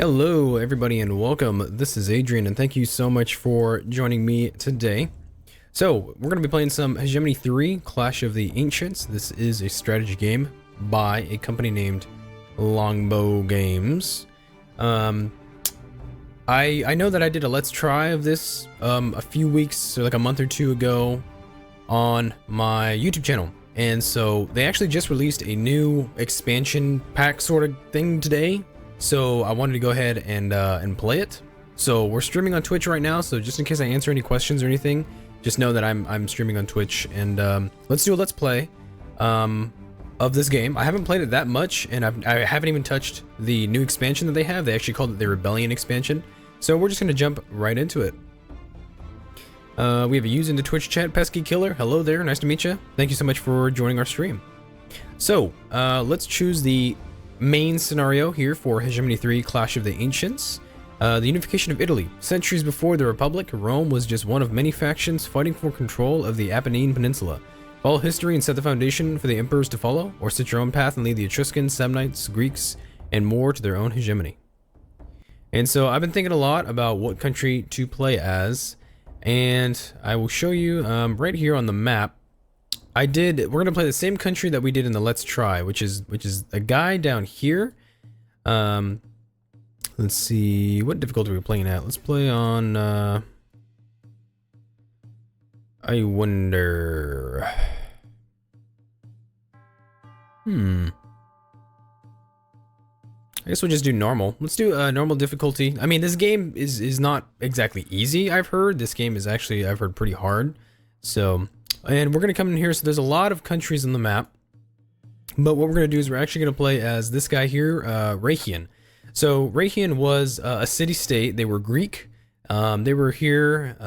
Hello everybody and welcome. This is Adrian and thank you so much for joining me today. So we're going to be playing some Hegemony 3 Clash of the Ancients. This is a strategy game by a company named Longbow Games. I know that I did a let's try of this a few weeks or like a month or two ago on my YouTube channel. And so they actually just released a new expansion pack sort of thing today. So I wanted to go ahead and play it. So we're streaming on Twitch right now. So just in case I answer any questions or anything, just know that I'm streaming on Twitch. And let's do a let's play of this game. I haven't played it that much, and I haven't even touched the new expansion that they have. They actually called it the Rebellion expansion. So we're just gonna jump right into it. We have a user in the Twitch chat, Pesky Killer. Hello there, nice to meet you. Thank you so much for joining our stream. So let's choose the main scenario here for Hegemony 3 Clash of the Ancients. The unification of Italy. Centuries before the Republic, Rome was just one of many factions fighting for control of the Apennine Peninsula. Follow history and set the foundation for the emperors to follow, or set your own path and lead the Etruscans, Samnites, Greeks, and more to their own hegemony. And so I've been thinking a lot about what country to play as, and I will show you right here on the map. We're gonna play the same country that we did in the Let's Try, which is a guy down here. Let's see, what difficulty are we playing at? Let's play on, I wonder, I guess we'll just do normal. Let's do normal difficulty. I mean, this game is not exactly easy, I've heard. This game is actually, I've heard, pretty hard. So, and we're going to come in here, so there's a lot of countries on the map. But what we're going to do is we're actually going to play as this guy here, Rhegion. So, Rhegion was a city-state. They were Greek. They were here,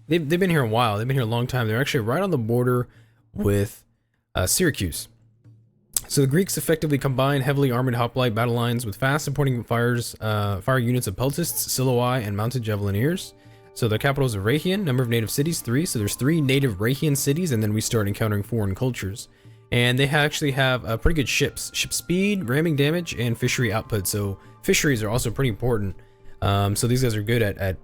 they've been here a while. They've been here a long time. They're actually right on the border with Syracuse. So the Greeks effectively combined heavily armored hoplite battle lines with fast supporting fire units of peltists, Siloi, and mounted javelineers. So the capitals of Rhegion, number of native cities, 3. So there's 3 native Rhegion cities, and then we start encountering foreign cultures. And they actually have pretty good ships. Ship speed, ramming damage, and fishery output. So fisheries are also pretty important. So these guys are good at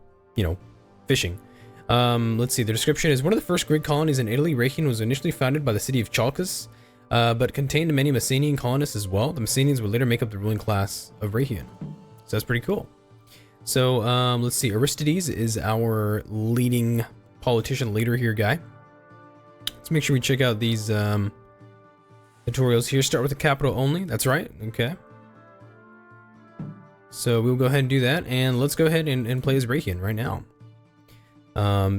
fishing. Let's see, the description is one of the first Greek colonies in Italy. Rhegion was initially founded by the city of Chalcis, but contained many Messenian colonists as well. The Messenians would later make up the ruling class of Rhegion. So that's pretty cool. So let's see, Aristides is our leading politician leader here guy. Let's make sure we check out these tutorials here. Start with the capital only, that's right, okay. So we'll go ahead and do that, and let's go ahead and play as Rhegion right now.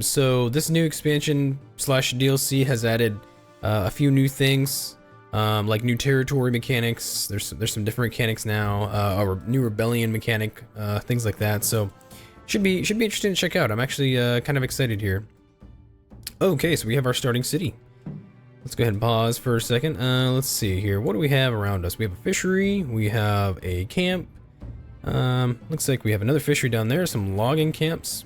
So this new expansion / DLC has added a few new things, like new territory mechanics. There's some different mechanics now, or new rebellion mechanic, things like that. So should be interesting to check out. I'm actually kind of excited here. Okay, so we have our starting city. Let's go ahead and pause for a second. Let's see here. What do we have around us? We have a fishery. We have a camp. Looks like we have another fishery down there. Some logging camps.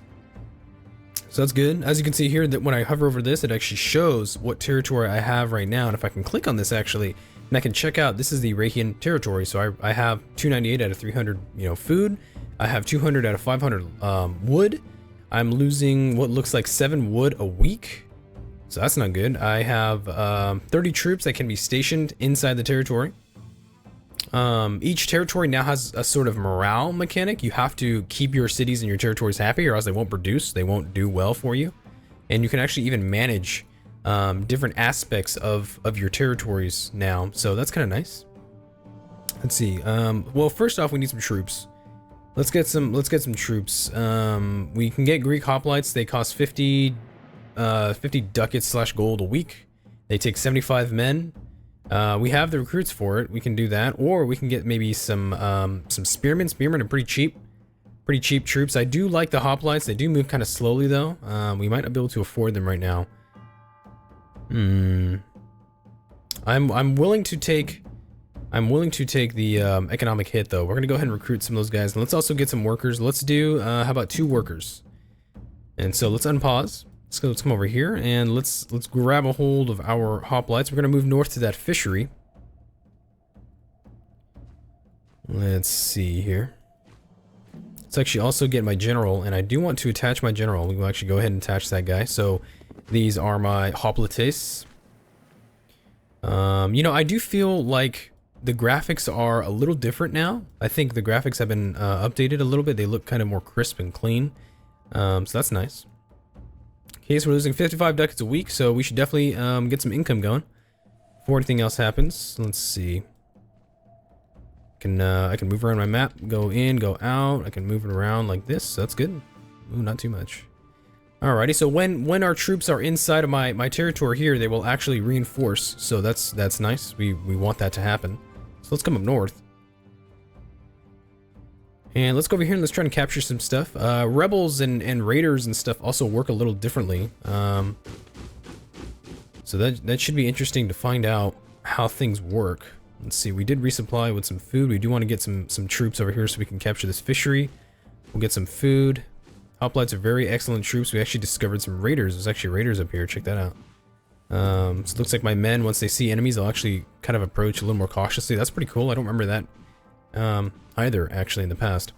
So that's good. As you can see here, that when I hover over this, it actually shows what territory I have right now. And if I can click on this actually, and I can check out, this is the Rhegion territory. So I have 298 out of 300, food. I have 200 out of 500 wood. I'm losing what looks like 7 wood a week. So that's not good. I have 30 troops that can be stationed inside the territory. Each territory now has a sort of morale mechanic. You have to keep your cities and your territories happy, or else they won't produce, they won't do well for you. And you can actually even manage different aspects of your territories now, so that's kind of nice. Let's see. Well, first off, we need some troops. Let's get some troops. We can get Greek hoplites. They cost 50 ducats / gold a week. They take 75 men. We have the recruits for it. We can do that, or we can get maybe some spearmen. Spearmen are pretty cheap troops. I do like the hoplites. They do move kind of slowly though. We might not be able to afford them right now. I'm willing to take the economic hit though. We're gonna go ahead and recruit some of those guys, and let's also get some workers. Let's do how about 2 workers? And so let's unpause. Let's come over here and let's grab a hold of our hoplites. We're gonna move north to that fishery. Let's see here. Let's actually also get my general, and I do want to attach my general. We will actually go ahead and attach that guy. So these are my hoplites. You know, I do feel like the graphics are a little different now. I think the graphics have been updated a little bit. They look kind of more crisp and clean. So that's nice. Okay, so we're losing 55 ducats a week, so we should definitely get some income going before anything else happens. Let's see. I can move around my map, go in, go out. I can move it around like this. So that's good. Ooh, not too much. Alrighty, so when our troops are inside of my territory here, they will actually reinforce. So that's nice. We want that to happen. So let's come up north. And let's go over here and let's try and capture some stuff. Rebels and raiders and stuff also work a little differently. So that should be interesting to find out how things work. Let's see, we did resupply with some food. We do want to get some troops over here so we can capture this fishery. We'll get some food. Hoplites are very excellent troops. We actually discovered some raiders. There's actually raiders up here. Check that out. So it looks like my men, once they see enemies, they'll actually kind of approach a little more cautiously. That's pretty cool. I don't remember that either, actually, in the past.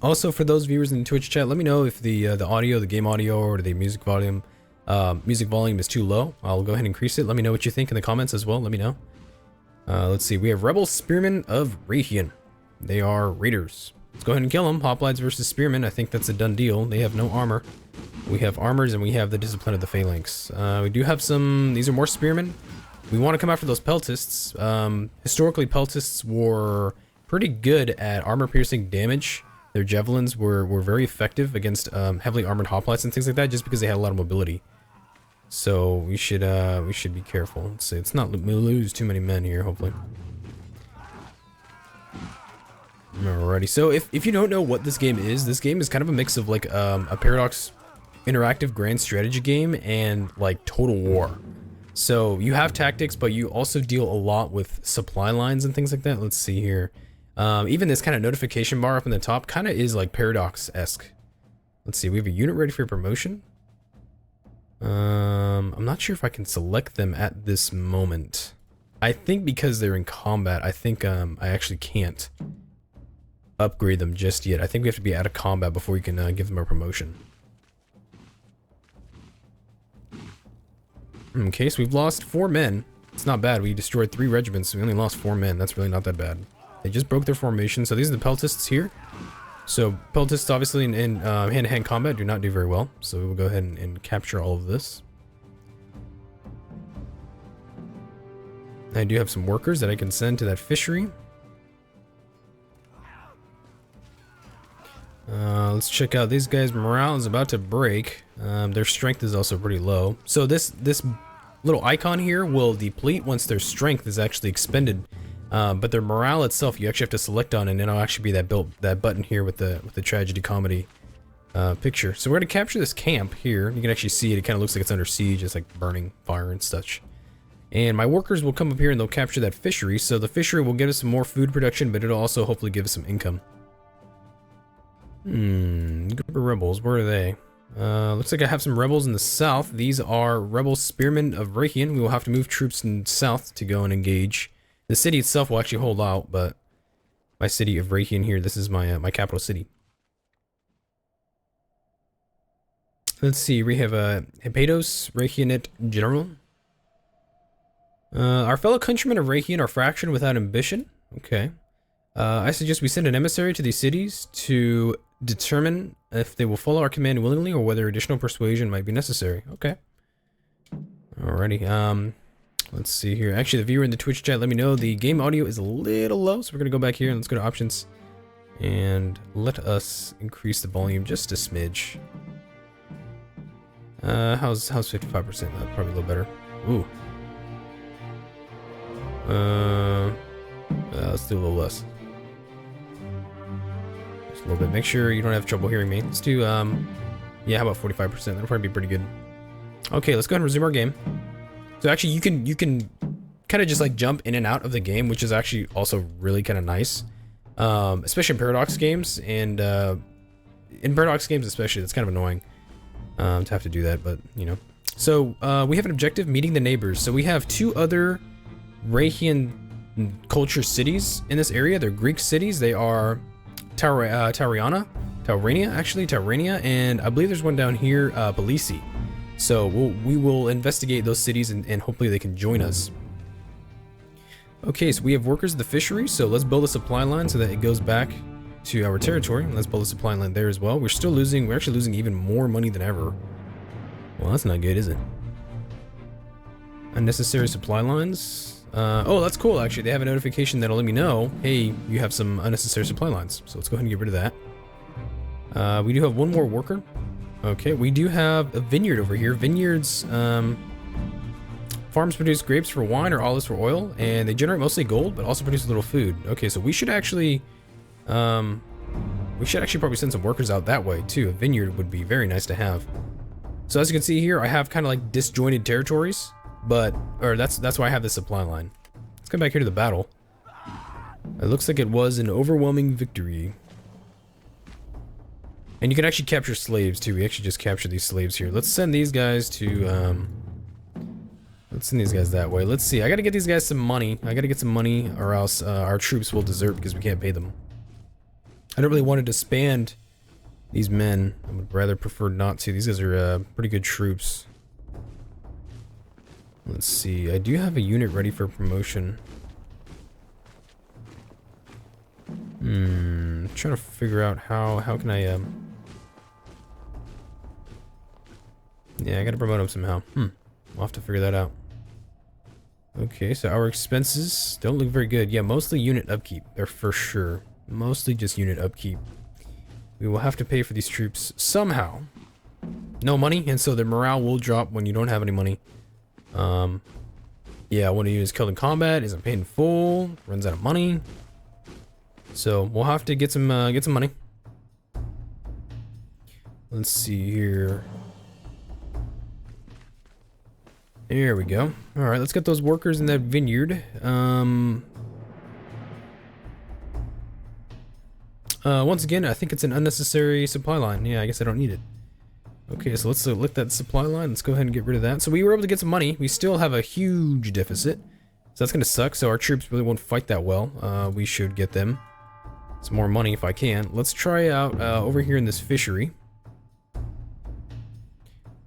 Also, for those viewers in the Twitch chat, let me know if the audio, the game audio, or the music volume is too low. I'll go ahead and increase it. Let me know what you think in the comments as well. Let me know. Let's see. We have Rebel Spearmen of Rhegion. They are raiders. Let's go ahead and kill them. Hoplites versus Spearmen. I think that's a done deal. They have no armor. We have armors and we have the discipline of the phalanx. We do have some. These are more Spearmen. We want to come after those peltists. Historically, peltists were pretty good at armor-piercing damage. Their javelins were very effective against heavily armored hoplites and things like that, just because they had a lot of mobility. So we should be careful. Let's see. Let's not lose too many men here. Hopefully. Alrighty. So if you don't know what this game is kind of a mix of like a Paradox interactive grand strategy game and like Total War. So you have tactics, but you also deal a lot with supply lines and things like that. Let's see here. Even this kind of notification bar up in the top kind of is like Paradox-esque. Let's see. We have a unit ready for promotion. I'm not sure if I can select them at this moment. I think because they're in combat, I think I actually can't upgrade them just yet. I think we have to be out of combat before you can give them a promotion. Okay, so we've lost 4 men. It's not bad. We destroyed 3 regiments, so we only lost 4 men. That's really not that bad. They just broke their formation. So these are the peltists here. So peltists obviously in hand-to-hand combat do not do very well. So we will go ahead and capture all of this. I do have some workers that I can send to that fishery. Let's check out these guys. Morale is about to break. Their strength is also pretty low. So this little icon here will deplete once their strength is actually expended. But their morale itself, you actually have to select on, and it'll actually be that button here with the tragedy comedy picture. So we're gonna capture this camp here. You can actually see it. It kind of looks like it's under siege. It's like burning fire and such. And my workers will come up here and they'll capture that fishery. So the fishery will give us some more food production, but it'll also hopefully give us some income. Group of rebels. Where are they? Looks like I have some rebels in the south. These are Rebel Spearmen of Rhegion. We will have to move troops in south to go and engage. The city itself will actually hold out, but my city of Rhegion here, this is my my capital city. Let's see, we have a Hepatos Rhegionate General. Our fellow countrymen of Rhegion are fractured without ambition. Okay. I suggest we send an emissary to these cities to determine if they will follow our command willingly or whether additional persuasion might be necessary. Okay. Alrighty. Let's see here. Actually, the viewer in the Twitch chat, let me know the game audio is a little low, so we're gonna go back here and let's go to options and let us increase the volume just a smidge. How's 55%? That's probably a little better. Ooh. Let's do a little less. Just a little bit. Make sure you don't have trouble hearing me. Let's do, yeah, how about 45%? That'll probably be pretty good. Okay, let's go ahead and resume our game. So actually, you can kind of just like jump in and out of the game, which is actually also really kind of nice, especially in Paradox games. And in Paradox games, especially, it's kind of annoying to have to do that. But you know, so we have an objective: meeting the neighbors. So we have 2 other Rhegion culture cities in this area. They're Greek cities. They are Taurania, and I believe there's one down here, Belisi. So we will investigate those cities and hopefully they can join us. Okay, so we have workers at the fishery, so let's build a supply line so that it goes back to our territory. Let's build a supply line there as well. We're actually losing even more money than ever. Well, that's not good, is it? Unnecessary supply lines. Oh, that's cool, actually. They have a notification that'll let me know, hey, you have some unnecessary supply lines. So let's go ahead and get rid of that. We do have one more worker. Okay, we do have a vineyard over here. Vineyards, farms produce grapes for wine or olives for oil, and they generate mostly gold, but also produce a little food. Okay, so we should actually probably send some workers out that way too. A vineyard would be very nice to have. So as you can see here, I have kind of like disjointed territories, or that's why I have this supply line. Let's come back here to the battle. It looks like it was an overwhelming victory. And you can actually capture slaves too. We actually just captured these slaves here. Let's send these guys to, let's send these guys that way. Let's see. I gotta get these guys some money. I gotta get some money or else our troops will desert because we can't pay them. I don't really want to disband these men. I would rather prefer not to. These guys are pretty good troops. Let's see. I do have a unit ready for promotion. Trying to figure out how can I yeah, I gotta promote him somehow. We'll have to figure that out. Okay, so our expenses don't look very good. Yeah, mostly unit upkeep. They're for sure. Mostly just unit upkeep. We will have to pay for these troops somehow. No money, and so their morale will drop when you don't have any money. Yeah, one of you is killed in combat, isn't paid in full, runs out of money. So we'll have to get some money. Let's see here. There we go. All right, let's get those workers in that vineyard. Once again, I think it's an unnecessary supply line. Yeah, I guess I don't need it. Okay, so let's lick that supply line. Let's go ahead and get rid of that. So we were able to get some money. We still have a huge deficit. So that's going to suck. So our troops really won't fight that well. We should get them some more money if I can. Let's try out over here in this fishery.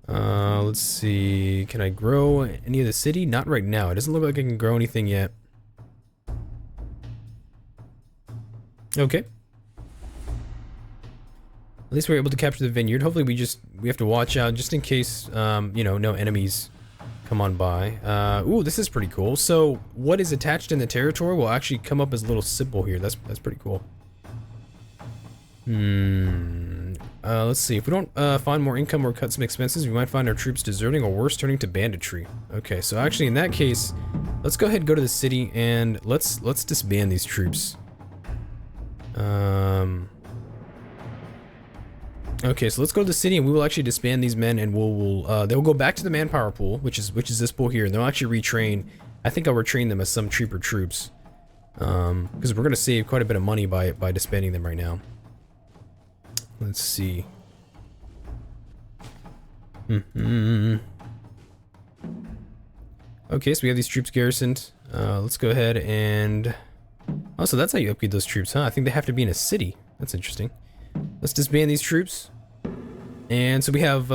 Let's see. Can I grow any of the city? Not right now. It doesn't look like I can grow anything yet. Okay. At least we're able to capture the vineyard. Hopefully we have to watch out just in case, you know, no enemies come on by. Ooh, this is pretty cool. So what is attached in the territory will actually come up as a little symbol here. That's pretty cool. Let's see. If we don't find more income or cut some expenses, we might find our troops deserting or worse, turning to banditry. Okay, so actually in that case, let's go ahead and go to the city and let's disband these troops. Okay, so let's go to the city and we will actually disband these men and they'll go back to the manpower pool, which is this pool here, and they'll actually retrain. I think I'll retrain them as some cheaper troops. Because we're gonna save quite a bit of money by disbanding them right now. Let's see. Okay, so we have these troops garrisoned. Let's go ahead and... Oh, so that's how you upgrade those troops, huh? I think they have to be in a city. That's interesting. Let's disband these troops. And so we have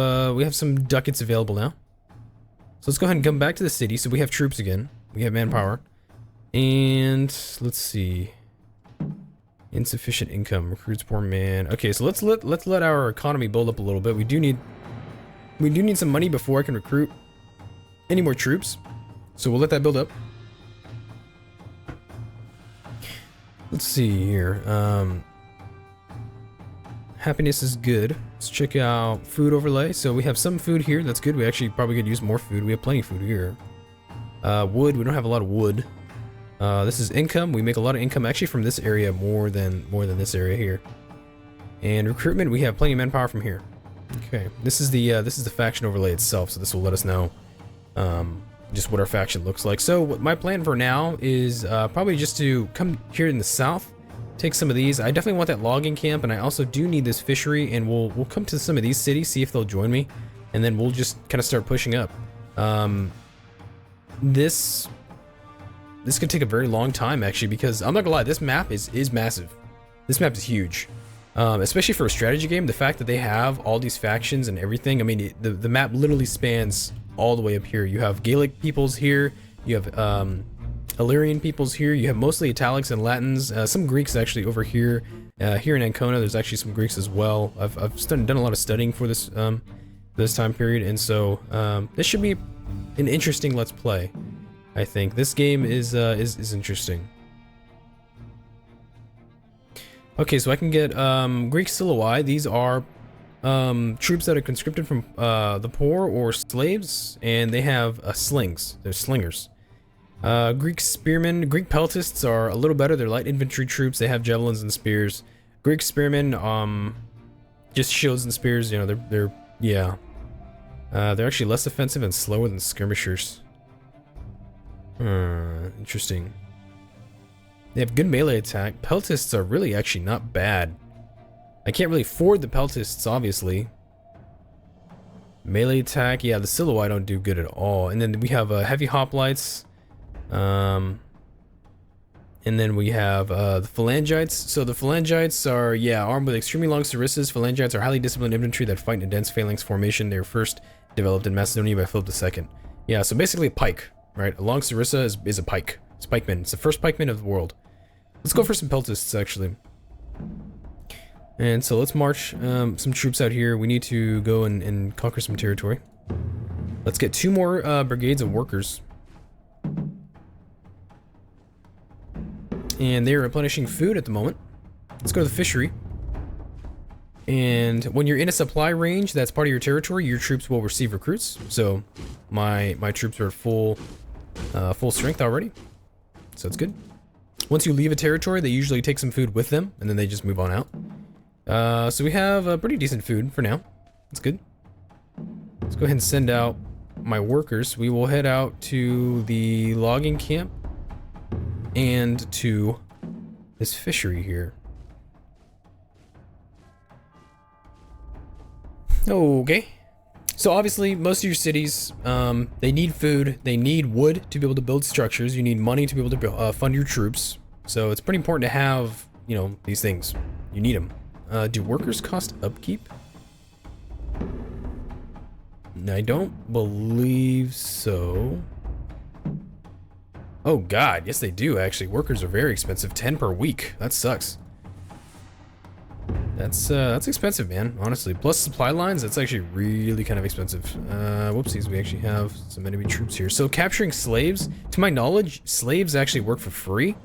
some ducats available now. So let's go ahead and come back to the city. So we have troops again. We have manpower. And let's see. Insufficient income. Recruits poor man. Okay, so let's let our economy build up a little bit. We do need some money before I can recruit any more troops. So we'll let that build up. Let's see here. Happiness is good. Let's check out food overlay. So we have some food here. That's good. We actually probably could use more food. We have plenty of food here. Wood. We don't have a lot of wood. This is income. We make a lot of income actually from this area more than this area here. And recruitment, we have plenty of manpower from here. Okay, this is the faction overlay itself, so this will let us know just what our faction looks like. So what my plan for now is probably just to come here in the south, take some of these. I definitely want that logging camp, and I also do need this fishery, and we'll come to some of these cities, see if they'll join me, and then we'll just kind of start pushing up. This could take a very long time actually, because I'm not gonna lie, this map is massive. This map is huge. Especially for a strategy game, the fact that they have all these factions and everything. I mean, the map literally spans all the way up here. You have Gaelic peoples here. You have Illyrian peoples here. You have mostly Italics and Latins. Some Greeks actually over here. Here in Ancona, there's actually some Greeks as well. I've done a lot of studying for this this time period, and so this should be an interesting Let's Play. I think this game is interesting. Okay, so I can get Greek Siloi. These are troops that are conscripted from the poor or slaves, and they have slings. They're slingers. Greek spearmen, Greek peltists are a little better. They're light infantry troops. They have javelins and spears. Greek spearmen, just shields and spears. You know, they're actually less offensive and slower than skirmishers. Interesting. They have good melee attack. Peltists are really actually not bad. I can't really afford the peltists, obviously. Melee attack, yeah, the Siloi don't do good at all. And then we have heavy hoplites. And then we have the phalangites. So the phalangites are, yeah, armed with extremely long sarissas. Phalangites are highly disciplined infantry that fight in a dense phalanx formation. They were first developed in Macedonia by Philip II. Yeah, so basically a pike, right? A long sarissa is a pike. It's pikemen. It's the first pikemen of the world. Let's go for some peltists, actually. And so let's march some troops out here. We need to go and conquer some territory. Let's get 2 more brigades of workers. And they're replenishing food at the moment. Let's go to the fishery. And when you're in a supply range that's part of your territory, your troops will receive recruits. So my troops are at full strength already. So it's good. Once you leave a territory, they usually take some food with them, and then they just move on out. So we have pretty decent food for now. That's good. Let's go ahead and send out my workers. We will head out to the logging camp and to this fishery here. Okay. So obviously, most of your cities, they need food, they need wood to be able to build structures, you need money to be able to fund your troops. So it's pretty important to have, you know, these things. You need them. Do workers cost upkeep? I don't believe so. Oh god, yes they do actually. Workers are very expensive, 10 per week. That sucks. That's expensive, man, honestly. Plus supply lines, that's actually really kind of expensive. Whoopsies, we actually have some enemy troops here. So capturing slaves, to my knowledge, slaves actually work for free.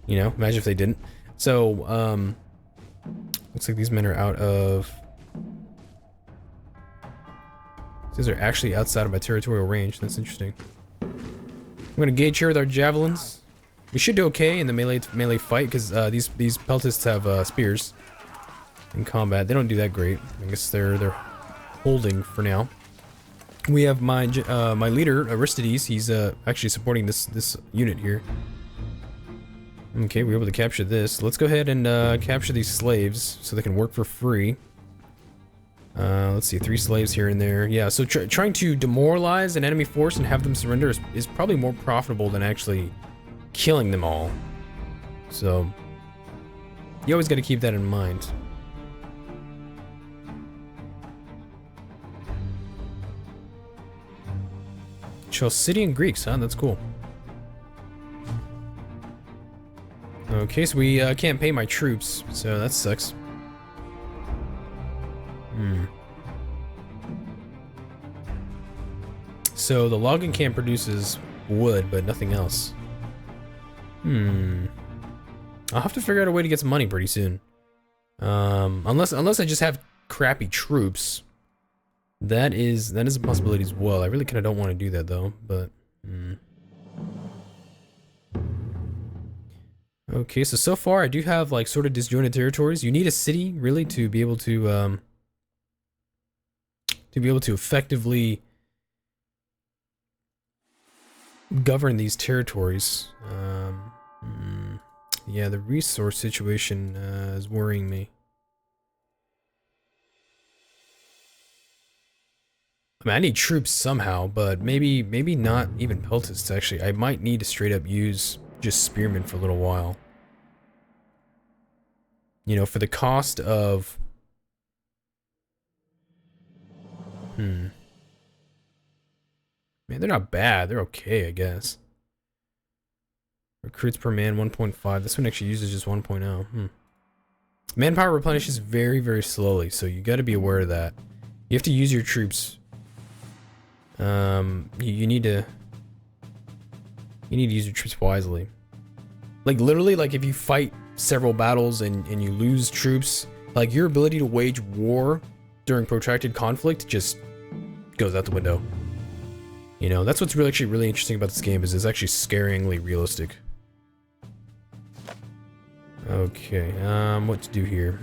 You know, imagine if they didn't. So, looks like these men are out of... These are actually outside of my territorial range. That's interesting. I'm gonna gauge here with our javelins. We should do okay in the melee fight because these peltists have spears in combat. They don't do that great. I guess they're holding for now. We have my my leader Aristides. He's actually supporting this unit here. Okay, we were able to capture this. Let's go ahead and capture these slaves so they can work for free. Let's see, 3 slaves here and there. Yeah, so trying to demoralize an enemy force and have them surrender is probably more profitable than actually killing them all. So, you always got to keep that in mind. Chalcidian Greeks, huh? That's cool. Okay, so we can't pay my troops, so that sucks. So the logging camp produces wood, but nothing else. I'll have to figure out a way to get some money pretty soon. Unless I just have crappy troops. That is a possibility as well. I really kind of don't want to do that though, but okay, so far I do have like sort of disjointed territories. You need a city really to be able to effectively govern these territories. Yeah, the resource situation is worrying me. I mean, I need troops somehow, but maybe not even peltists, actually. I might need to straight up use just spearmen for a little while. You know, for the cost of... Man, they're not bad. They're okay, I guess. Recruits per man 1.5. This one actually uses just 1.0. Manpower replenishes very, very slowly, so you got to be aware of that. You have to use your troops. You need to use your troops wisely. Like literally, like if you fight several battles and you lose troops, like your ability to wage war during protracted conflict just goes out the window. You know, that's what's actually really interesting about this game is it's actually scaringly realistic. Okay, what to do here?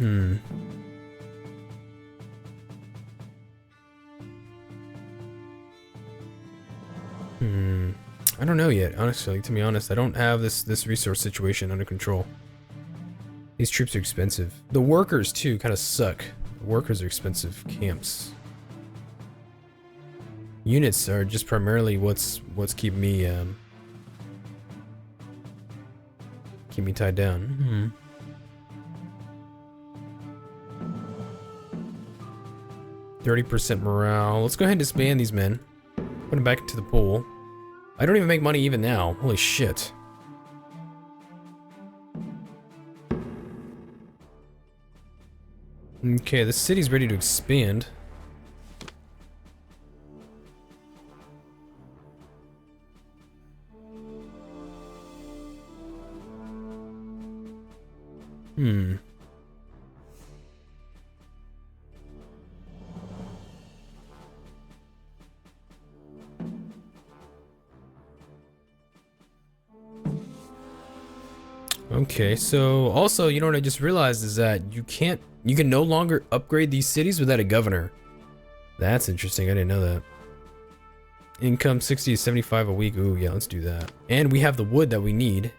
I don't know yet, honestly, to be honest. I don't have this resource situation under control. These troops are expensive. The workers, too, kind of suck. The workers are expensive. Camps. Units are just primarily what's keeping me tied down. 30% morale. Let's go ahead and disband these men. Put them back into the pool. I don't even make money even now. Holy shit. Okay, this city's ready to expand. Okay, so also, you know what I just realized is that you can no longer upgrade these cities without a governor. That's interesting. I didn't know that. Income 60 to 75 a week. Ooh, yeah, let's do that. And we have the wood that we need.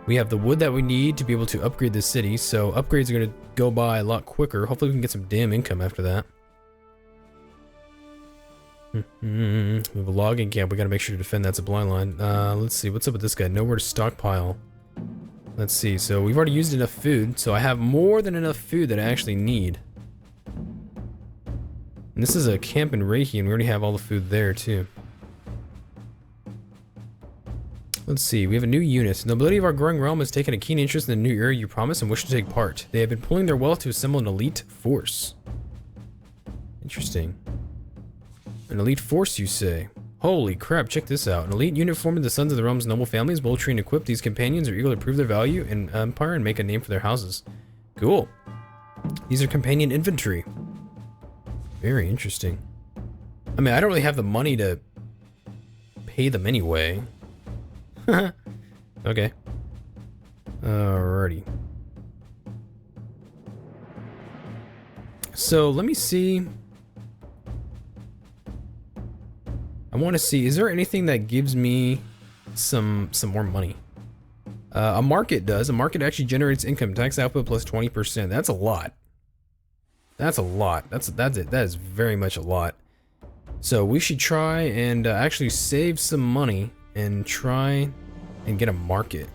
We have the wood that we need to be able to upgrade this city, so upgrades are going to go by a lot quicker. Hopefully we can get some damn income after that. We have a logging camp. We got to make sure to defend that supply line. Let's see. What's up with this guy? Nowhere to stockpile. Let's see. So we've already used enough food, so I have more than enough food that I actually need. And this is a camp in Rhegion. We already have all the food there, too. Let's see, we have a new unit. The nobility of our growing realm has taken a keen interest in the new era you promised and wish to take part. They have been pooling their wealth to assemble an elite force. Interesting. An elite force, you say? Holy crap, check this out. An elite unit formed of the sons of the realm's noble families, well trained and equipped. These companions are eager to prove their value in empire and make a name for their houses. Cool. These are companion infantry. Very interesting. I mean, I don't really have the money to pay them anyway. Okay. Alrighty. So let me see. I want to see, is there anything that gives me some more money? A market does. A market actually generates income tax output plus 20%. That's a lot. That's a lot. That's it. That is very much a lot. So we should try and actually save some money and try and get a market.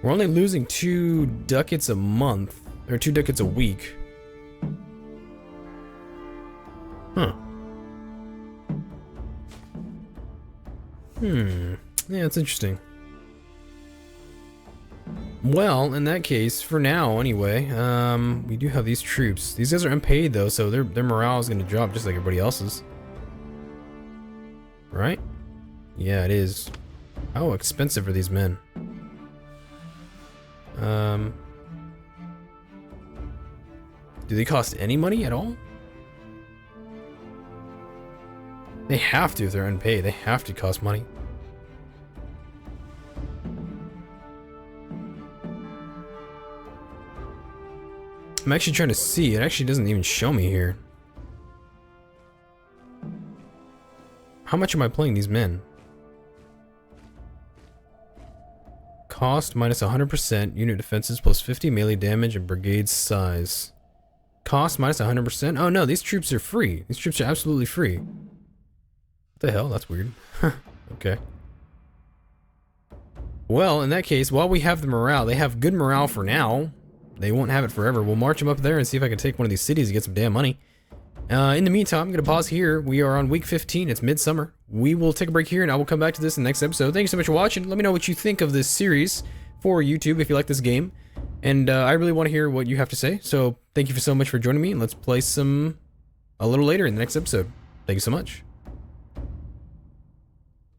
We're only losing 2 ducats a month, or 2 ducats a week. Huh. Yeah, that's interesting. Well, in that case, for now anyway, we do have these troops. These guys are unpaid though, so their morale is gonna drop just like everybody else's. Right? Yeah, it is. How expensive are these men? Do they cost any money at all? They have to if they're unpaid. They have to cost money. I'm actually trying to see. It actually doesn't even show me here. How much am I playing these men? Cost minus 100%, unit defenses plus 50 melee damage and brigade size. Cost minus 100%? Oh no, these troops are free. These troops are absolutely free. What the hell? That's weird. Okay. Well, in that case, while we have the morale, they have good morale for now. they won't have it forever. We'll march them up there and see if I can take one of these cities and get some damn money. In the meantime, I'm going to pause here. We are on week 15. It's midsummer. We will take a break here, and I will come back to this in the next episode. Thank you so much for watching. Let me know what you think of this series for YouTube if you like this game. And I really want to hear what you have to say. So thank you so much for joining me, and let's play some a little later in the next episode. Thank you so much.